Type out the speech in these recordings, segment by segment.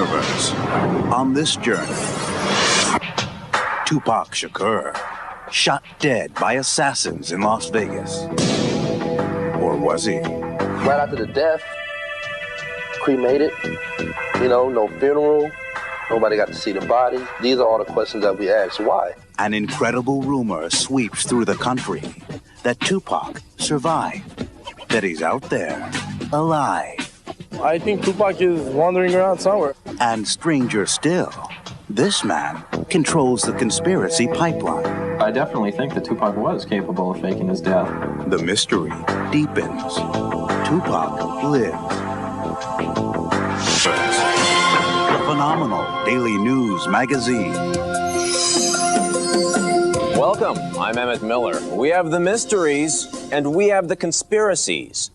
universe. On this journey, Tupac Shakur, shot dead by assassins in Las Vegas. Or was he? Right after the death, cremated, no funeral, nobody got to see the body. These are all the questions that we ask. Why? An incredible rumor sweeps through the country that Tupac survived, that he's out there, alive. I think Tupac is wandering around somewhere. And stranger still, this man controls the conspiracy pipeline. I definitely think that Tupac was capable of faking his death. The mystery deepens. Tupac lives. First, the phenomenal Daily News magazine. Welcome, I'm Emmett Miller. We have the mysteries and we have the conspiracies.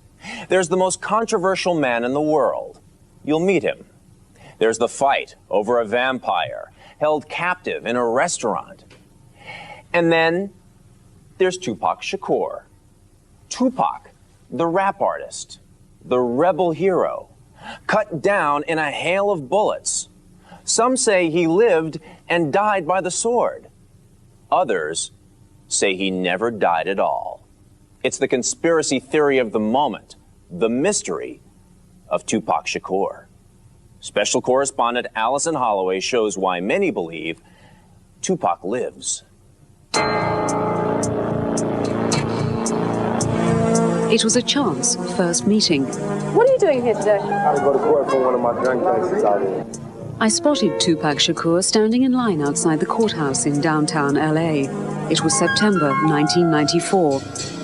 There's the most controversial man in the world. You'll meet him. There's the fight over a vampire held captive in a restaurant. And then there's Tupac Shakur. Tupac, the rap artist, the rebel hero, cut down in a hail of bullets. Some say he lived and died by the sword. Others say he never died at all. It's the conspiracy theory of the moment, the mystery of Tupac Shakur. Special correspondent Allison Holloway shows why many believe Tupac lives. It was a chance first meeting. What are you doing here today? I had to go to court for one of my gun cases out here. I spotted Tupac Shakur standing in line outside the courthouse in downtown LA. It was September 1994.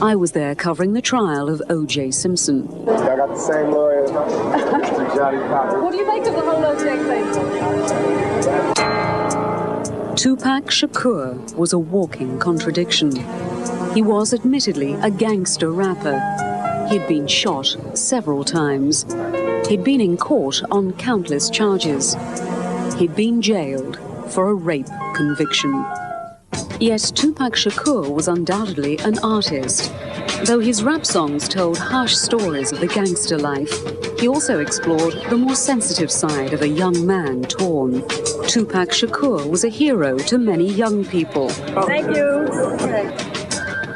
I was there covering the trial of O.J. Simpson. I got the same lawyer. What do you make of the whole O.J. thing? Tupac Shakur was a walking contradiction. He was admittedly a gangster rapper. He'd been shot several times. He'd been in court on countless charges. He'd been jailed for a rape conviction. Yet Tupac Shakur was undoubtedly an artist. Though his rap songs told harsh stories of the gangster life, he also explored the more sensitive side of a young man torn. Tupac Shakur was a hero to many young people. Thank you.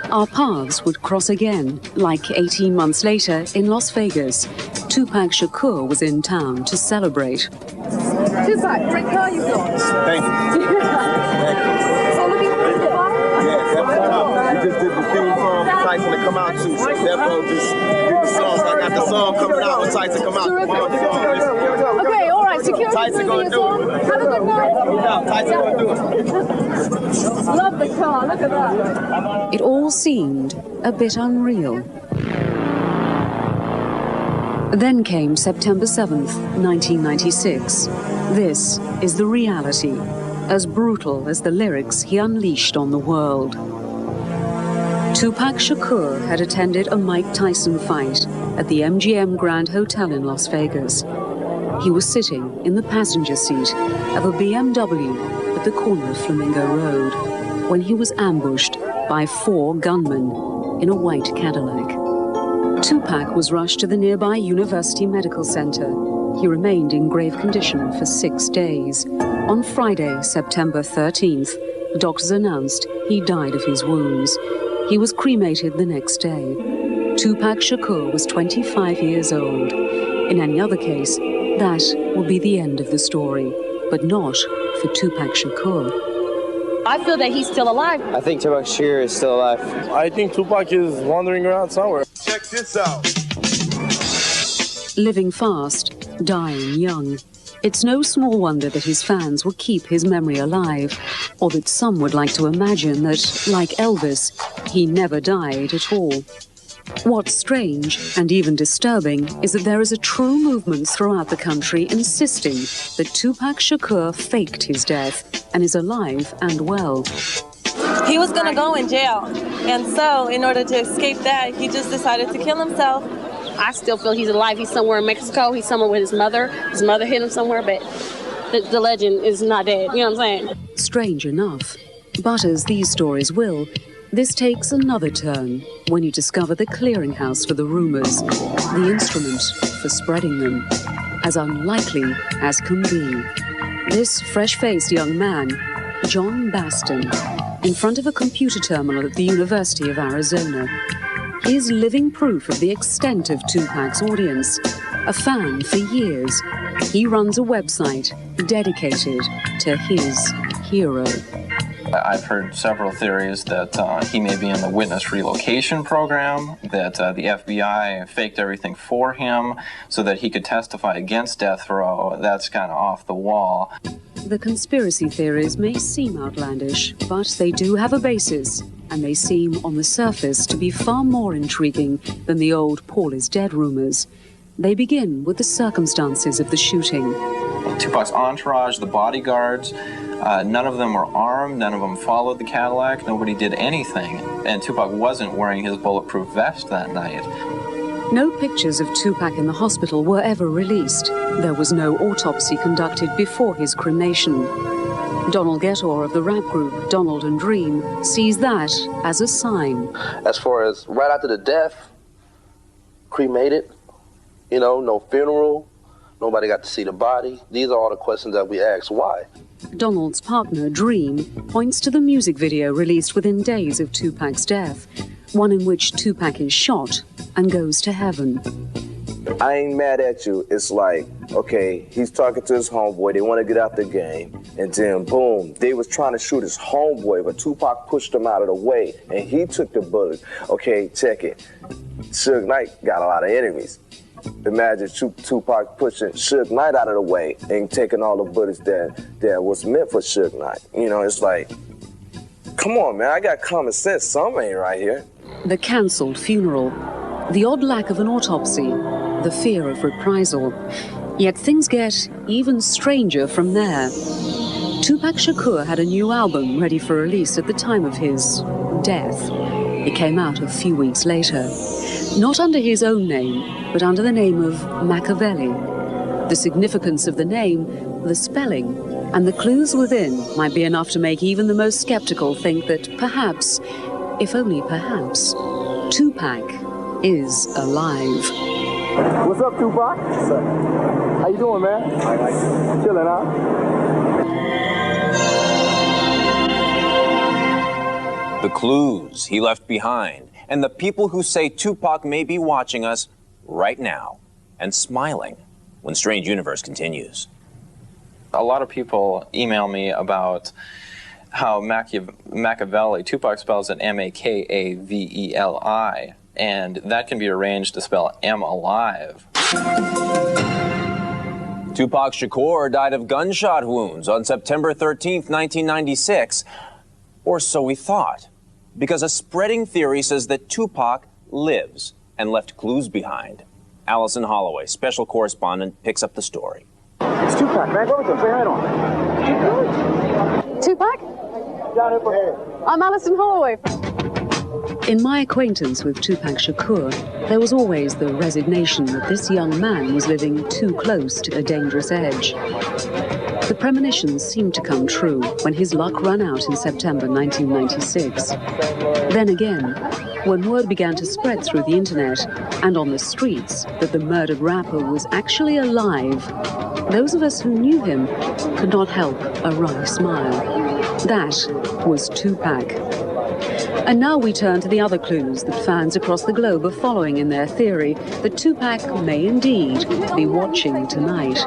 Our paths would cross again, like 18 months later in Las Vegas. Tupac Shakur was in town to celebrate. Tupac, great car you've got. Thank you. So looking forward to the We just did the theme song for Tyson to come out to. So therefore, just did the song. So I got the song coming out when Tyson come out. Okay, all right. Security Tyson gonna do it. Have a good night. Yeah, Tyson gonna do it. Love the car. Look at that. It all seemed a bit unreal. Then came September 7th, 1996. This is the reality, as brutal as the lyrics he unleashed on the world. Tupac Shakur had attended a Mike Tyson fight at the MGM Grand Hotel in Las Vegas. He was sitting in the passenger seat of a BMW at the corner of Flamingo Road when he was ambushed by 4 gunmen in a white Cadillac. Tupac was rushed to the nearby University Medical Center. He remained in grave condition for 6 days. On Friday, September 13th, doctors announced he died of his wounds. He was cremated the next day. Tupac Shakur was 25 years old. In any other case, that would be the end of the story, but not for Tupac Shakur. I feel that he's still alive. I think Tupac Shakur is still alive. I think Tupac is wandering around somewhere. Check this out. Living fast, dying young. It's no small wonder that his fans would keep his memory alive, or that some would like to imagine that, like Elvis, he never died at all. What's strange and even disturbing is that there is a true movement throughout the country insisting that Tupac Shakur faked his death and is alive and well. He was going to go in jail, and so in order to escape that, he just decided to kill himself. I still feel he's alive. He's somewhere in Mexico. He's somewhere with his mother. His mother hit him somewhere, but the legend is not dead. You know what I'm saying? Strange enough, but as these stories will, this takes another turn when you discover the clearinghouse for the rumors, the instrument for spreading them. as unlikely as can be. This fresh-faced young man, John Baston, in front of a computer terminal at the University of Arizona, is living proof of the extent of Tupac's audience. A fan for years, he runs a website dedicated to his hero. I've heard several theories that he may be in the witness relocation program, that the FBI faked everything for him so that he could testify against death row. That's kind of off the wall. The conspiracy theories may seem outlandish, but they do have a basis, and they seem on the surface to be far more intriguing than the old Paul is dead rumors. They begin with the circumstances of the shooting. Tupac's entourage, the bodyguards, none of them were armed, none of them followed the Cadillac, nobody did anything, and Tupac wasn't wearing his bulletproof vest that night. No pictures of Tupac in the hospital were ever released. There was no autopsy conducted before his cremation. Donald Gettor of the rap group Donald and Dream sees that as a sign. As far as right after the death, cremated, you know, no funeral, nobody got to see the body. These are all the questions that we ask. Why? Donald's partner, Dream, points to the music video released within days of Tupac's death, one in which Tupac is shot and goes to heaven. I ain't mad at you. It's like, okay, he's talking to his homeboy. They want to get out the game. And then, boom, they was trying to shoot his homeboy, but Tupac pushed him out of the way, and he took the bullet. Okay, check it. Suge Knight got a lot of enemies. Imagine Tupac pushing Suge Knight out of the way and taking all the bullets that was meant for Suge Knight. You know, it's like, come on, man, I got common sense. Something ain't right here. The cancelled funeral, the odd lack of an autopsy, the fear of reprisal. Yet things get even stranger from there. Tupac Shakur had a new album ready for release at the time of his death. It came out a few weeks later. Not under his own name, but under the name of Machiavelli. The significance of the name, the spelling, and the clues within might be enough to make even the most skeptical think that perhaps, if only perhaps, Tupac is alive. What's up, Tupac? What's up? How you doing, man? Chilling, huh? The clues he left behind, and the people who say Tupac may be watching us right now and smiling when Strange Universe continues. A lot of people email me about how Machiavelli, Tupac spells it M-A-K-A-V-E-L-I, and that can be arranged to spell M alive. Tupac Shakur died of gunshot wounds on September 13th, 1996, or so we thought, because a spreading theory says that Tupac lives and left clues behind. Allison Holloway, special correspondent, picks up the story. It's Tupac, man. Go with him. Say hi to him. Tupac? I'm Allison Holloway. In my acquaintance with Tupac Shakur, there was always the resignation that this young man was living too close to a dangerous edge. The premonitions seemed to come true when his luck ran out in September 1996. Then again, when word began to spread through the internet and on the streets that the murdered rapper was actually alive, those of us who knew him could not help a wry smile. That was Tupac. And now we turn to the other clues that fans across the globe are following in their theory that Tupac may indeed be watching tonight.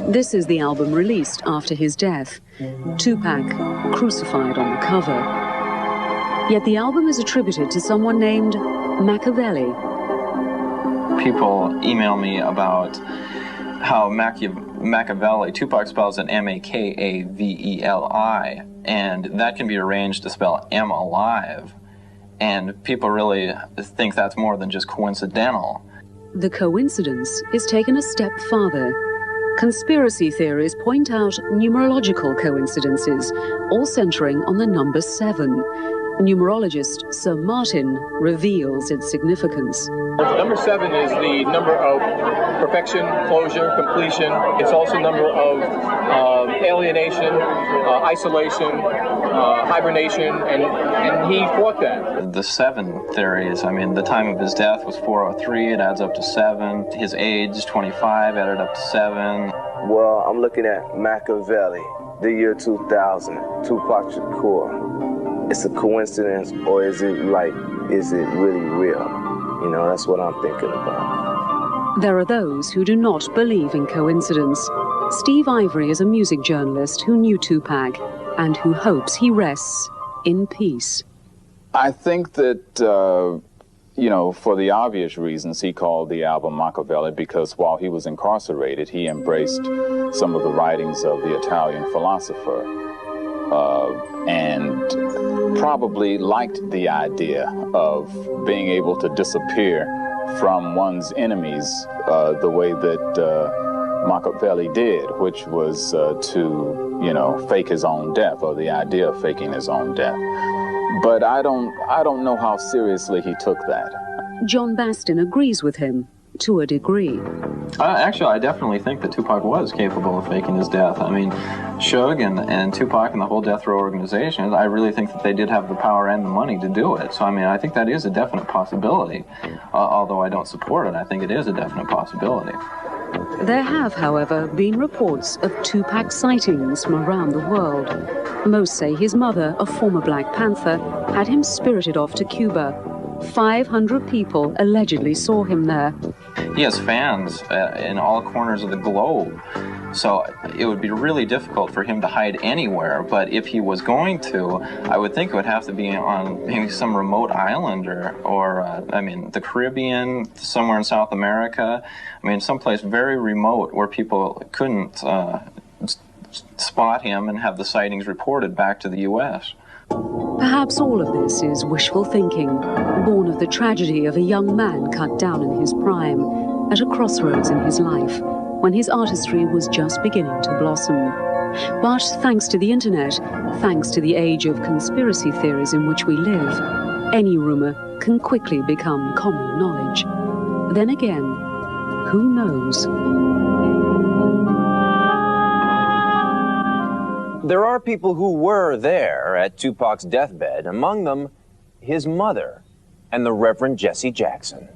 This is the album released after his death, Tupac crucified on the cover. Yet the album is attributed to someone named Machiavelli. People email me about how Machiavelli, Tupac spells it M-A-K-A-V-E-L-I, and that can be arranged to spell M alive. And people really think that's more than just coincidental. The coincidence is taken a step farther. Conspiracy theories point out numerological coincidences, all centering on the number 7. Numerologist Sir Martin reveals its significance. Number 7 is the number of perfection, closure, completion. It's also a number of alienation, isolation, hibernation, and he fought that. The 7 theories, I mean, the time of his death was 403, it adds up to 7. His age, 25, added up to 7. Well, I'm looking at Machiavelli, the year 2000, Tupac Shakur. It's a coincidence, or is it really real? You know, that's what I'm thinking about. There are those who do not believe in coincidence. Steve Ivory is a music journalist who knew Tupac and who hopes he rests in peace. I think that, you know, for the obvious reasons, he called the album Machiavelli because while he was incarcerated, he embraced some of the writings of the Italian philosopher and probably liked the idea of being able to disappear from one's enemies the way that Machiavelli did, which was to, you know, fake his own death, or the idea of faking his own death. But I don't know how seriously he took that. John Bastin agrees with him to a degree. Actually, I definitely think that Tupac was capable of faking his death. I mean, Suge and Tupac and the whole Death Row organization, I really think that they did have the power and the money to do it. So, I mean, I think that is a definite possibility. Although I don't support it, I think it is a definite possibility. There have, however, been reports of Tupac sightings from around the world. Most say his mother, a former Black Panther, had him spirited off to Cuba. 500 people allegedly saw him there. He has fans in all corners of the globe, so it would be really difficult for him to hide anywhere. But if he was going to, I would think it would have to be on maybe some remote island or I mean, the Caribbean, somewhere in South America. I mean, someplace very remote where people couldn't spot him and have the sightings reported back to the U.S. Perhaps all of this is wishful thinking, born of the tragedy of a young man cut down in his prime, at a crossroads in his life, when his artistry was just beginning to blossom. But thanks to the internet, thanks to the age of conspiracy theories in which we live, any rumor can quickly become common knowledge. Then again, who knows? There are people who were there at Tupac's deathbed, among them his mother and the Reverend Jesse Jackson.